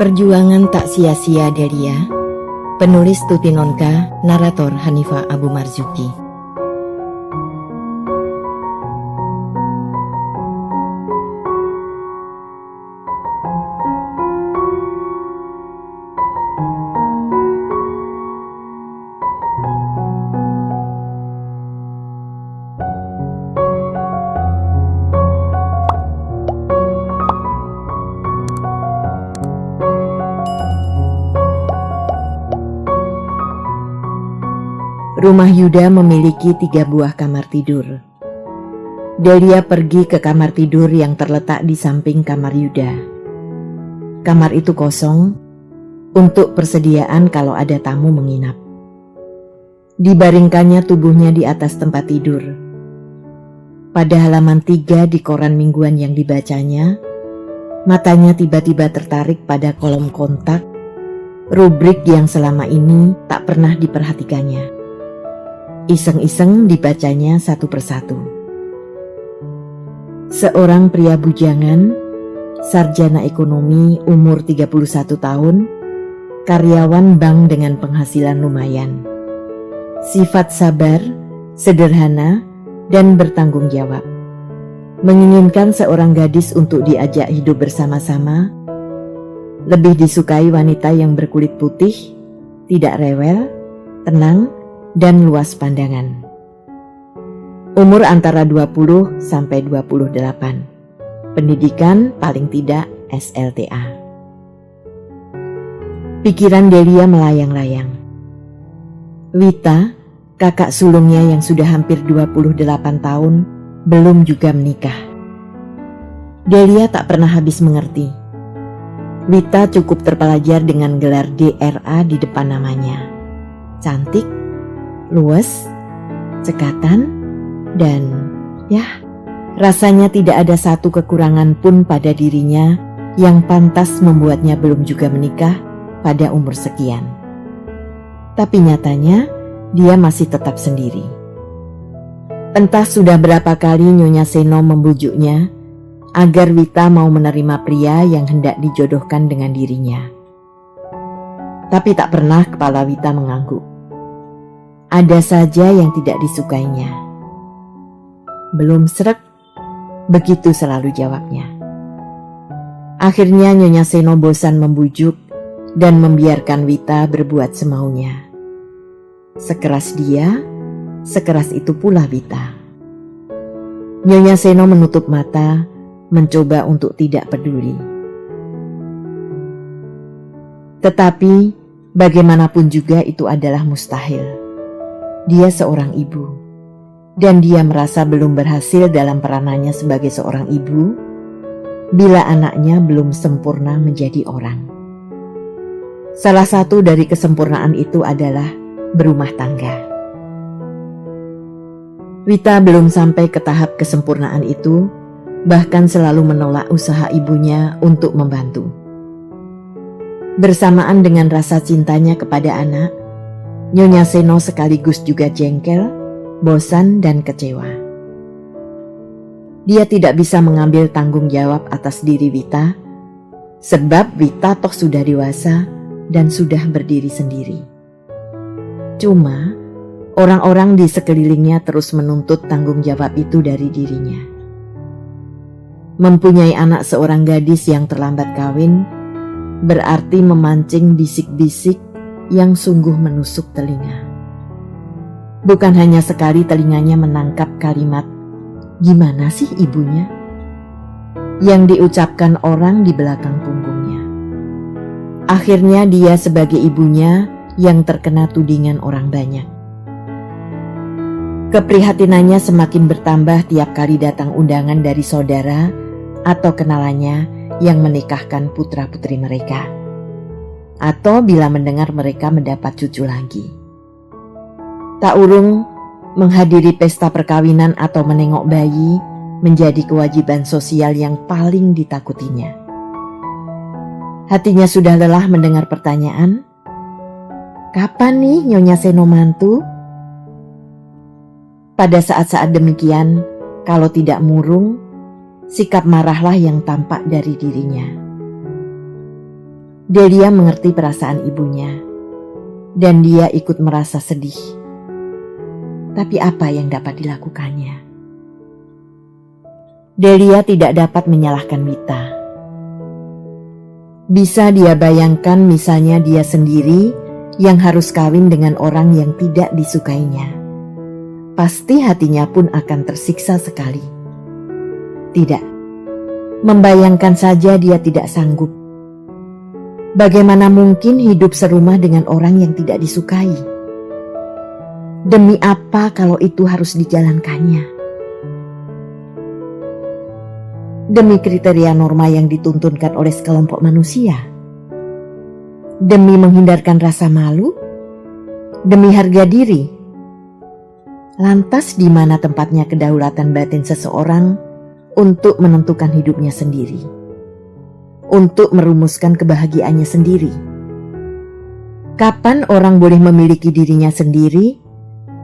Perjuangan tak sia-sia Delia. Penulis Tuti Nonka, narator Hanifah Abu Marzuki. Rumah Yuda memiliki 3 buah kamar tidur. Delia pergi ke kamar tidur yang terletak di samping kamar Yuda. Kamar itu kosong untuk persediaan kalau ada tamu menginap. Dibaringkannya tubuhnya di atas tempat tidur. Pada halaman 3 di koran mingguan yang dibacanya, matanya tiba-tiba tertarik pada kolom kontak, rubrik yang selama ini tak pernah diperhatikannya. Iseng-iseng dibacanya satu persatu. Seorang pria bujangan, sarjana ekonomi umur 31 tahun, karyawan bank dengan penghasilan lumayan. Sifat sabar, sederhana, dan bertanggung jawab. Menginginkan seorang gadis untuk diajak hidup bersama-sama. Lebih disukai wanita yang berkulit putih, tidak rewel, tenang, dan luas pandangan. Umur antara 20 sampai 28. Pendidikan paling tidak SLTA. Pikiran Delia melayang-layang. Wita, kakak sulungnya yang sudah hampir 28 tahun, belum juga menikah. Delia tak pernah habis mengerti. Wita cukup terpelajar dengan gelar DRA di depan namanya. Cantik, luwes, cekatan, dan rasanya tidak ada satu kekurangan pun pada dirinya yang pantas membuatnya belum juga menikah pada umur sekian. Tapi nyatanya dia masih tetap sendiri. Entah sudah berapa kali Nyonya Seno membujuknya agar Wita mau menerima pria yang hendak dijodohkan dengan dirinya. Tapi tak pernah kepala Wita mengangguk. Ada saja yang tidak disukainya. Belum srek, begitu selalu jawabnya. Akhirnya Nyonya Seno bosan membujuk dan membiarkan Wita berbuat semaunya. Sekeras dia, sekeras itu pula Wita. Nyonya Seno menutup mata, mencoba untuk tidak peduli. Tetapi bagaimanapun juga itu adalah mustahil. Dia seorang ibu, dan dia merasa belum berhasil dalam peranannya sebagai seorang ibu bila anaknya belum sempurna menjadi orang. Salah satu dari kesempurnaan itu adalah berumah tangga. Wita belum sampai ke tahap kesempurnaan itu, bahkan selalu menolak usaha ibunya untuk membantu. Bersamaan dengan rasa cintanya kepada anak, Nyonya Seno sekaligus juga jengkel, bosan, dan kecewa. Dia tidak bisa mengambil tanggung jawab atas diri Wita, sebab Wita toh sudah dewasa dan sudah berdiri sendiri. Cuma, orang-orang di sekelilingnya terus menuntut tanggung jawab itu dari dirinya. Mempunyai anak seorang gadis yang terlambat kawin, berarti memancing bisik-bisik yang sungguh menusuk telinga. Bukan hanya sekali telinganya menangkap kalimat, "Gimana sih ibunya?" yang diucapkan orang di belakang punggungnya. Akhirnya dia sebagai ibunya yang terkena tudingan orang banyak. Keprihatinannya semakin bertambah tiap kali datang undangan dari saudara atau kenalannya yang menikahkan putra-putri mereka, atau bila mendengar mereka mendapat cucu lagi. Tak urung menghadiri pesta perkawinan atau menengok bayi menjadi kewajiban sosial yang paling ditakutinya. Hatinya sudah lelah mendengar pertanyaan, "Kapan nih Nyonya Seno mantu?" Pada saat-saat demikian, kalau tidak murung, sikap marahlah yang tampak dari dirinya. Delia mengerti perasaan ibunya, dan dia ikut merasa sedih. Tapi apa yang dapat dilakukannya? Delia tidak dapat menyalahkan Wita. Bisa dia bayangkan misalnya dia sendiri yang harus kawin dengan orang yang tidak disukainya. Pasti hatinya pun akan tersiksa sekali. Tidak, membayangkan saja dia tidak sanggup. Bagaimana mungkin hidup serumah dengan orang yang tidak disukai? Demi apa kalau itu harus dijalankannya? Demi kriteria norma yang dituntunkan oleh sekelompok manusia? Demi menghindarkan rasa malu? Demi harga diri? Lantas di mana tempatnya kedaulatan batin seseorang untuk menentukan hidupnya sendiri? Untuk merumuskan kebahagiaannya sendiri? Kapan orang boleh memiliki dirinya sendiri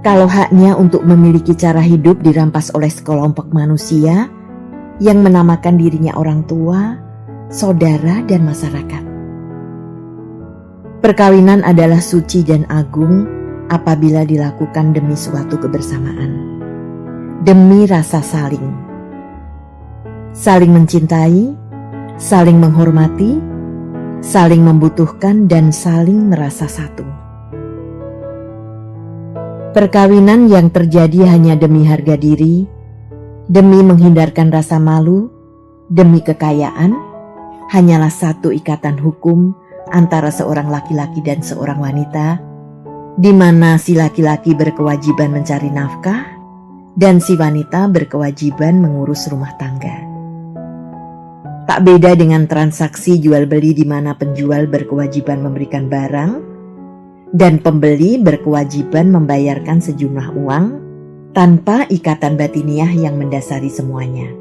kalau haknya untuk memiliki cara hidup dirampas oleh sekelompok manusia yang menamakan dirinya orang tua, saudara, dan masyarakat? Perkawinan adalah suci dan agung apabila dilakukan demi suatu kebersamaan, demi rasa saling mencintai, saling menghormati, saling membutuhkan, dan saling merasa satu. Perkawinan yang terjadi hanya demi harga diri, demi menghindarkan rasa malu, demi kekayaan, hanyalah satu ikatan hukum antara seorang laki-laki dan seorang wanita, di mana si laki-laki berkewajiban mencari nafkah dan si wanita berkewajiban mengurus rumah tangga. Tak beda dengan transaksi jual beli di mana penjual berkewajiban memberikan barang dan pembeli berkewajiban membayarkan sejumlah uang tanpa ikatan batiniah yang mendasari semuanya.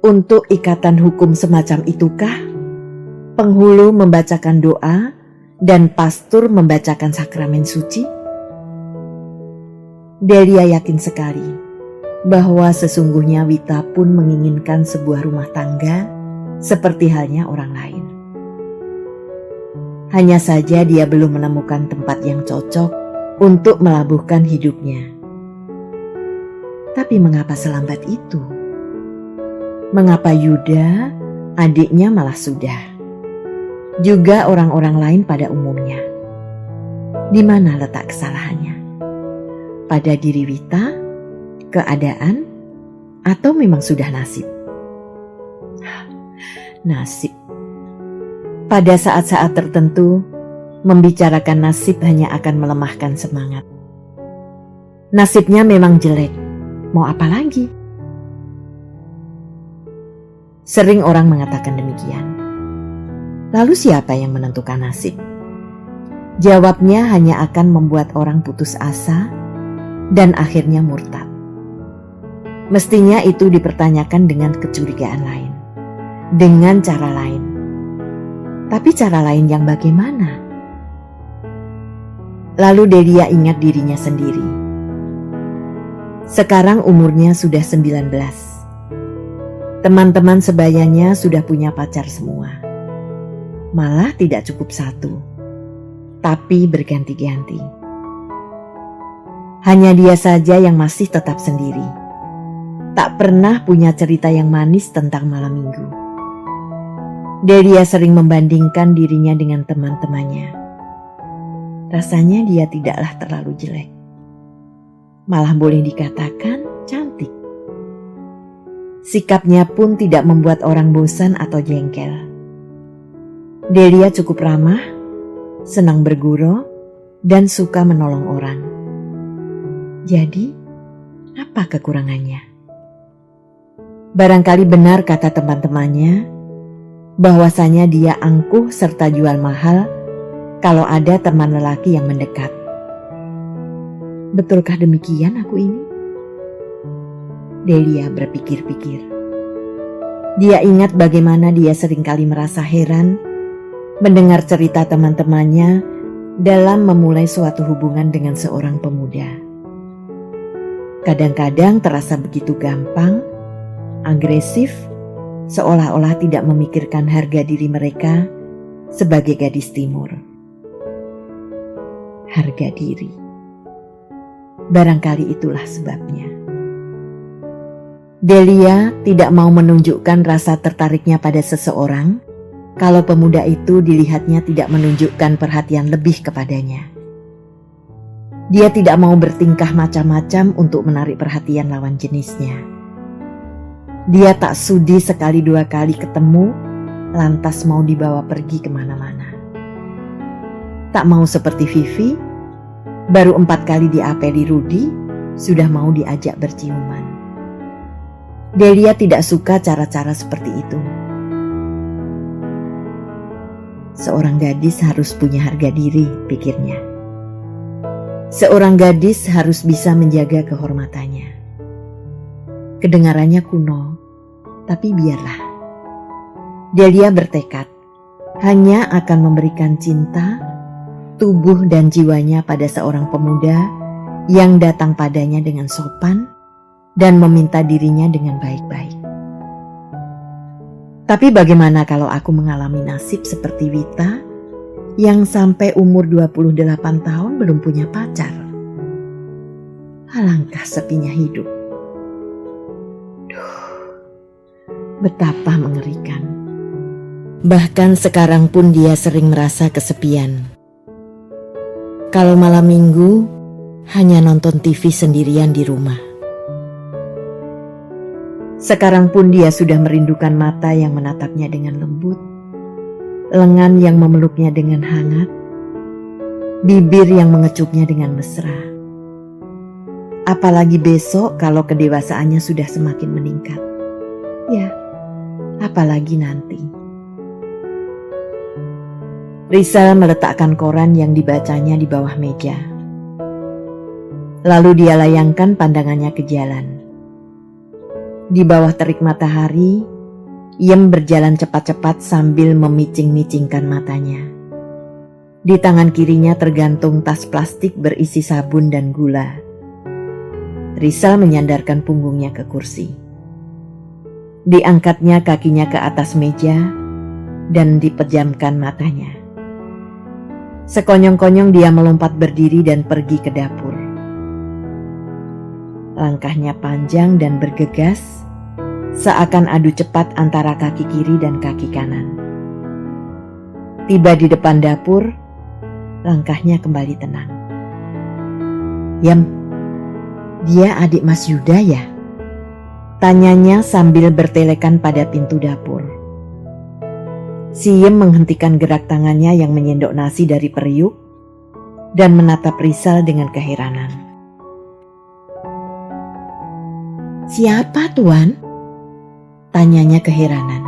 Untuk ikatan hukum semacam itukah penghulu membacakan doa dan pastur membacakan sakramen suci? Delia yakin sekali bahwa sesungguhnya Wita pun menginginkan sebuah rumah tangga seperti halnya orang lain. Hanya saja dia belum menemukan tempat yang cocok untuk melabuhkan hidupnya. Tapi mengapa selambat itu? Mengapa Yuda, adiknya, malah sudah? Juga orang-orang lain pada umumnya. Di mana letak kesalahannya? Pada diri Wita, keadaan, atau memang sudah nasib? Nasib. Pada saat-saat tertentu, membicarakan nasib hanya akan melemahkan semangat. Nasibnya memang jelek, mau apa lagi? Sering orang mengatakan demikian. Lalu siapa yang menentukan nasib? Jawabnya hanya akan membuat orang putus asa dan akhirnya murtad. Mestinya itu dipertanyakan dengan kecurigaan lain, dengan cara lain. Tapi cara lain yang bagaimana? Lalu Delia ingat dirinya sendiri. Sekarang umurnya sudah 19. Teman-teman sebayanya sudah punya pacar semua. Malah tidak cukup satu, tapi berganti-ganti. Hanya dia saja yang masih tetap sendiri. Tak pernah punya cerita yang manis tentang malam minggu. Delia sering membandingkan dirinya dengan teman-temannya. Rasanya dia tidaklah terlalu jelek. Malah boleh dikatakan cantik. Sikapnya pun tidak membuat orang bosan atau jengkel. Delia cukup ramah, senang bergurau, dan suka menolong orang. Jadi, apa kekurangannya? Barangkali benar kata teman-temannya bahwasanya dia angkuh serta jual mahal kalau ada teman lelaki yang mendekat. Betulkah demikian aku ini? Delia berpikir-pikir. Dia ingat bagaimana dia seringkali merasa heran mendengar cerita teman-temannya dalam memulai suatu hubungan dengan seorang pemuda. Kadang-kadang terasa begitu gampang, agresif, seolah-olah tidak memikirkan harga diri mereka sebagai gadis timur. Harga diri. Barangkali itulah sebabnya. Delia tidak mau menunjukkan rasa tertariknya pada seseorang kalau pemuda itu dilihatnya tidak menunjukkan perhatian lebih kepadanya. Dia tidak mau bertingkah macam-macam untuk menarik perhatian lawan jenisnya. Dia tak sudi sekali dua kali ketemu, lantas mau dibawa pergi kemana-mana. Tak mau seperti Vivi, baru 4 kali diapeli Rudi, sudah mau diajak berciuman. Delia tidak suka cara-cara seperti itu. Seorang gadis harus punya harga diri, pikirnya. Seorang gadis harus bisa menjaga kehormatannya. Kedengarannya kuno, tapi biarlah. Delia bertekad hanya akan memberikan cinta, tubuh dan jiwanya pada seorang pemuda yang datang padanya dengan sopan dan meminta dirinya dengan baik-baik. Tapi bagaimana kalau aku mengalami nasib seperti Wita yang sampai umur 28 tahun belum punya pacar? Alangkah sepinya hidup. Betapa mengerikan. Bahkan sekarang pun dia sering merasa kesepian. Kalau malam minggu, hanya nonton TV sendirian di rumah. Sekarang pun dia sudah merindukan mata yang menatapnya dengan lembut, lengan yang memeluknya dengan hangat, bibir yang mengecupnya dengan mesra. Apalagi besok kalau kedewasaannya sudah semakin meningkat. Ya, apalagi nanti. Rizal meletakkan koran yang dibacanya di bawah meja. Lalu dia layangkan pandangannya ke jalan. Di bawah terik matahari, Yem berjalan cepat-cepat sambil memicing-micingkan matanya. Di tangan kirinya tergantung tas plastik berisi sabun dan gula. Rizal menyandarkan punggungnya ke kursi. Diangkatnya kakinya ke atas meja dan dipejamkan matanya. Sekonyong-konyong dia melompat berdiri dan pergi ke dapur. Langkahnya panjang dan bergegas, seakan adu cepat antara kaki kiri dan kaki kanan. Tiba di depan dapur, langkahnya kembali tenang. Yem, dia adik Mas Yuda ya? Tanyanya sambil bertelekan pada pintu dapur. Si Yem menghentikan gerak tangannya yang menyendok nasi dari periuk dan menatap Rizal dengan keheranan. Siapa tuan? Tanyanya keheranan.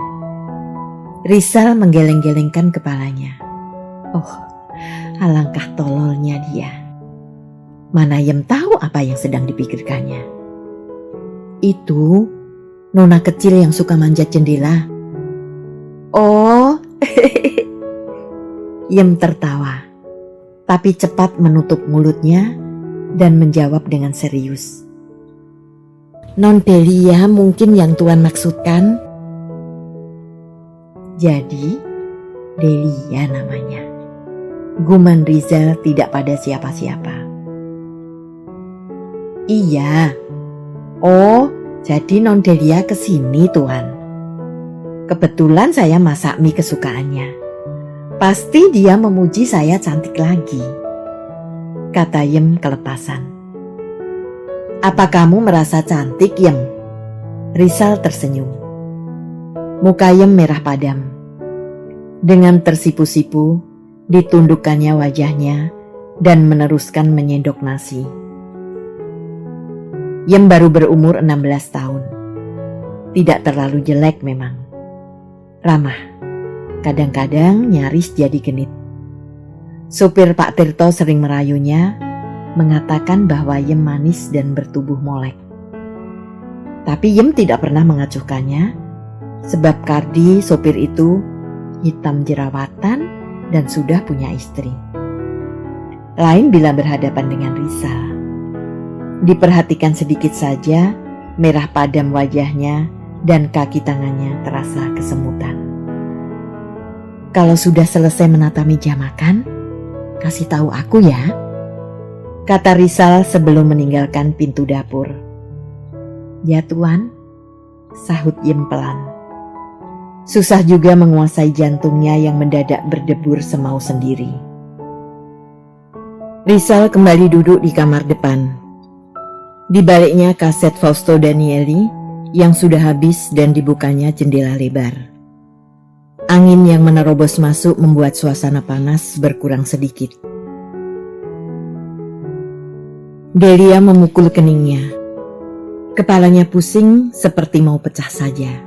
Rizal menggeleng-gelengkan kepalanya. Oh, alangkah tololnya dia. Mana Yem tahu apa yang sedang dipikirkannya. Itu nona kecil yang suka manjat jendela. Oh, Yem tertawa, tapi cepat menutup mulutnya dan menjawab dengan serius. Non Delia mungkin yang tuan maksudkan? Jadi, Delia namanya. Guman Rizal tidak pada siapa-siapa. Iya. Oh, jadi Non Delia kesini tuan. Kebetulan saya masak mie kesukaannya. Pasti dia memuji saya cantik lagi, kata Yem kelepasan. Apa kamu merasa cantik, Yem? Rizal tersenyum. Muka Yem merah padam. Dengan tersipu-sipu, ditundukkannya wajahnya dan meneruskan menyendok nasi. Yem baru berumur 16 tahun. Tidak terlalu jelek memang. Ramah. Kadang-kadang nyaris jadi genit. Supir Pak Tirto sering merayunya, mengatakan bahwa Yem manis dan bertubuh molek. Tapi Yem tidak pernah mengacuhkannya, sebab Kardi, sopir itu, hitam jerawatan dan sudah punya istri. Lain bila berhadapan dengan Rizal. Diperhatikan sedikit saja, merah padam wajahnya dan kaki tangannya terasa kesemutan. Kalau sudah selesai menata meja makan, kasih tahu aku ya, kata Rizal sebelum meninggalkan pintu dapur. Ya Tuan, sahut Yem pelan. Susah juga menguasai jantungnya yang mendadak berdebur semau sendiri. Rizal kembali duduk di kamar depan. Di baliknya kaset Fausto Danieli yang sudah habis dan dibukanya jendela lebar. Angin yang menerobos masuk membuat suasana panas berkurang sedikit. Delia memukul keningnya. Kepalanya pusing seperti mau pecah saja.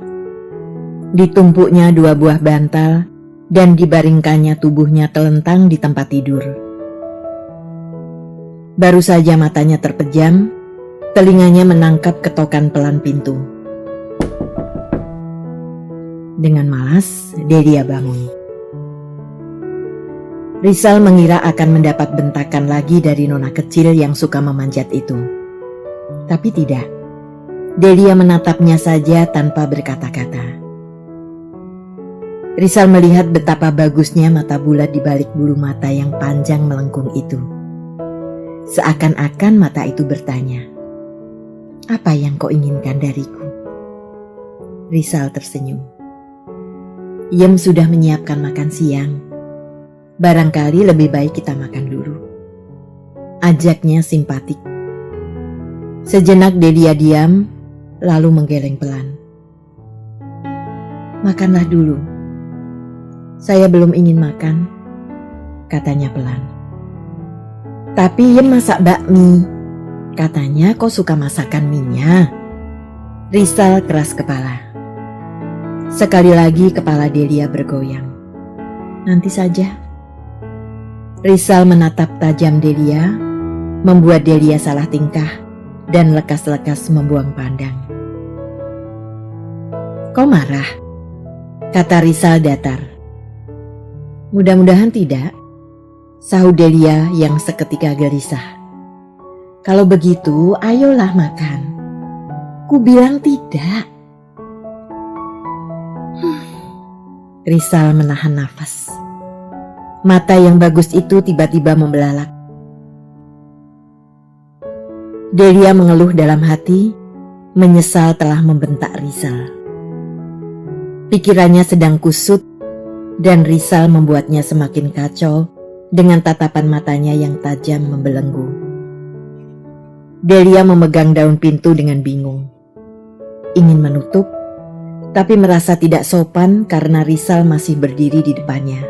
Ditumpuknya 2 buah bantal dan dibaringkannya tubuhnya telentang di tempat tidur. Baru saja matanya terpejam, telinganya menangkap ketokan pelan pintu. Dengan malas, Delia bangun. Rizal mengira akan mendapat bentakan lagi dari nona kecil yang suka memanjat itu. Tapi tidak. Delia menatapnya saja tanpa berkata-kata. Rizal melihat betapa bagusnya mata bulat di balik bulu mata yang panjang melengkung itu. Seakan-akan mata itu bertanya, "Apa yang kau inginkan dariku?" Rizal tersenyum. Yem sudah menyiapkan makan siang. Barangkali lebih baik kita makan dulu, ajaknya simpatik. Sejenak Delia diam, lalu menggeleng pelan. "Makanlah dulu. Saya belum ingin makan," katanya pelan. "Tapi Yem masak bakmi. Katanya kau suka masakan mie-nya." Rizal keras kepala. Sekali lagi kepala Delia bergoyang. "Nanti saja." Rizal menatap tajam Delia, membuat Delia salah tingkah dan lekas-lekas membuang pandang. "Kau marah?" kata Rizal datar. "Mudah-mudahan tidak," sahut Delia yang seketika gelisah. "Kalau begitu, ayolah makan. Ku bilang tidak." Rizal menahan nafas. Mata yang bagus itu tiba-tiba membelalak. Delia mengeluh dalam hati, menyesal telah membentak Rizal. Pikirannya sedang kusut, dan Rizal membuatnya semakin kacau dengan tatapan matanya yang tajam membelenggu. Delia memegang daun pintu dengan bingung. Ingin menutup, tapi merasa tidak sopan karena Rizal masih berdiri di depannya.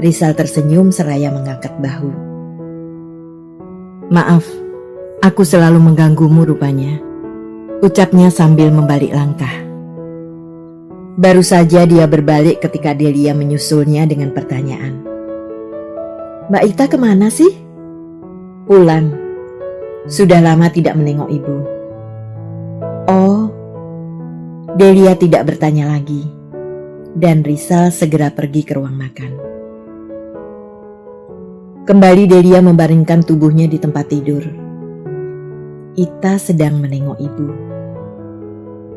Rizal tersenyum seraya mengangkat bahu. "Maaf, aku selalu mengganggumu rupanya," ucapnya sambil membalik langkah. Baru saja dia berbalik ketika Delia menyusulnya dengan pertanyaan. "Mbak Ita kemana sih?" "Pulang. Sudah lama tidak menengok ibu." "Oh." Delia tidak bertanya lagi, dan Rizal segera pergi ke ruang makan. Kembali Delia membaringkan tubuhnya di tempat tidur. "Ita sedang menengok ibu."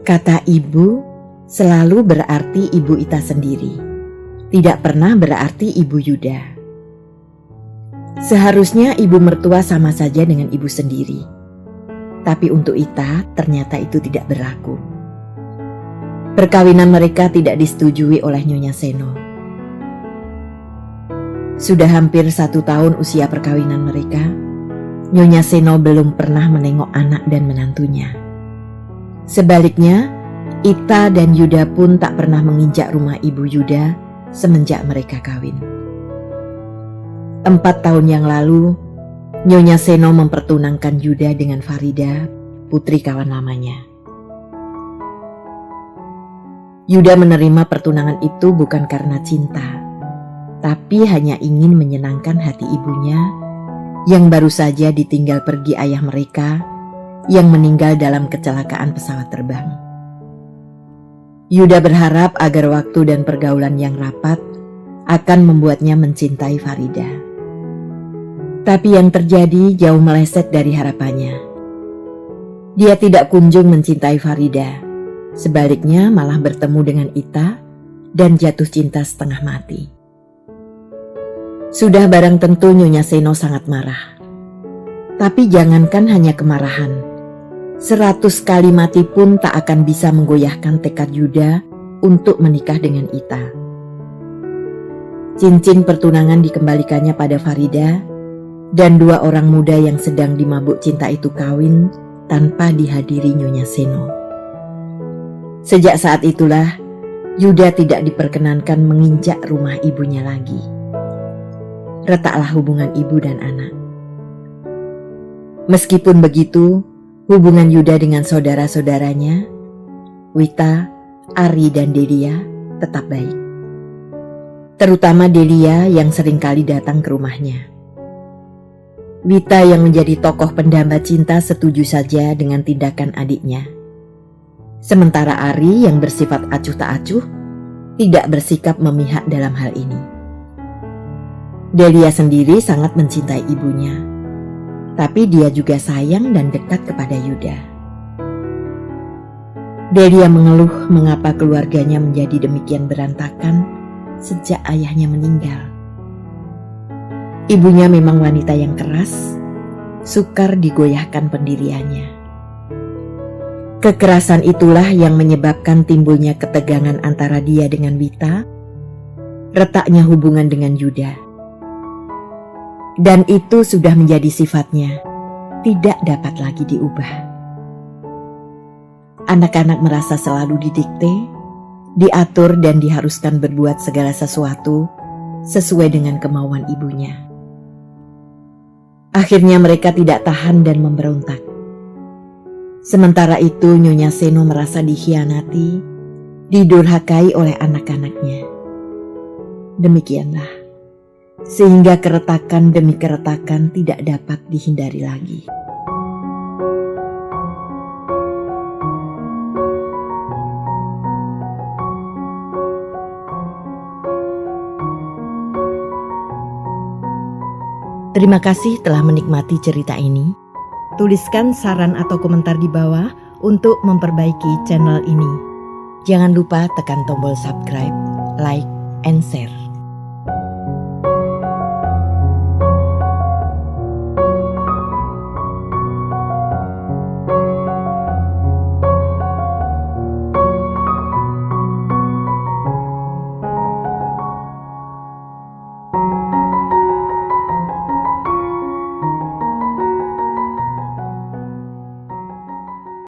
Kata ibu selalu berarti ibu Ita sendiri, tidak pernah berarti ibu Yuda. Seharusnya ibu mertua sama saja dengan ibu sendiri, tapi untuk Ita ternyata itu tidak berlaku. Perkawinan mereka tidak disetujui oleh Nyonya Seno. Sudah hampir 1 tahun usia perkawinan mereka, Nyonya Seno belum pernah menengok anak dan menantunya. Sebaliknya, Ita dan Yuda pun tak pernah menginjak rumah ibu Yuda semenjak mereka kawin. 4 tahun yang lalu, Nyonya Seno mempertunangkan Yuda dengan Farida, putri kawan lamanya. Yuda menerima pertunangan itu bukan karena cinta, tapi hanya ingin menyenangkan hati ibunya yang baru saja ditinggal pergi ayah mereka yang meninggal dalam kecelakaan pesawat terbang. Yuda berharap agar waktu dan pergaulan yang rapat akan membuatnya mencintai Farida. Tapi yang terjadi jauh meleset dari harapannya. Dia tidak kunjung mencintai Farida. Sebaliknya malah bertemu dengan Ita dan jatuh cinta setengah mati. Sudah barang tentu Nyonya Seno sangat marah. Tapi jangankan hanya kemarahan, 100 kali mati pun tak akan bisa menggoyahkan tekad Yuda untuk menikah dengan Ita. Cincin pertunangan dikembalikannya pada Farida, dan 2 orang muda yang sedang dimabuk cinta itu kawin tanpa dihadiri Nyonya Seno. Sejak saat itulah, Yuda tidak diperkenankan menginjak rumah ibunya lagi. Retaklah hubungan ibu dan anak. Meskipun begitu, hubungan Yuda dengan saudara-saudaranya, Wita, Ari, dan Delia tetap baik. Terutama Delia yang seringkali datang ke rumahnya. Wita yang menjadi tokoh pendamba cinta setuju saja dengan tindakan adiknya. Sementara Ari yang bersifat acuh tak acuh, tidak bersikap memihak dalam hal ini. Delia sendiri sangat mencintai ibunya, tapi dia juga sayang dan dekat kepada Yuda. Delia mengeluh mengapa keluarganya menjadi demikian berantakan sejak ayahnya meninggal. Ibunya memang wanita yang keras, sukar digoyahkan pendiriannya. Kekerasan itulah yang menyebabkan timbulnya ketegangan antara dia dengan Wita, retaknya hubungan dengan Yuda. Dan itu sudah menjadi sifatnya, tidak dapat lagi diubah. Anak-anak merasa selalu didikte, diatur dan diharuskan berbuat segala sesuatu sesuai dengan kemauan ibunya. Akhirnya mereka tidak tahan dan memberontak. Sementara itu Nyonya Seno merasa dikhianati, didurhakai oleh anak-anaknya. Demikianlah, sehingga keretakan demi keretakan tidak dapat dihindari lagi. Terima kasih telah menikmati cerita ini. Tuliskan saran atau komentar di bawah untuk memperbaiki channel ini. Jangan lupa tekan tombol subscribe, like, and share.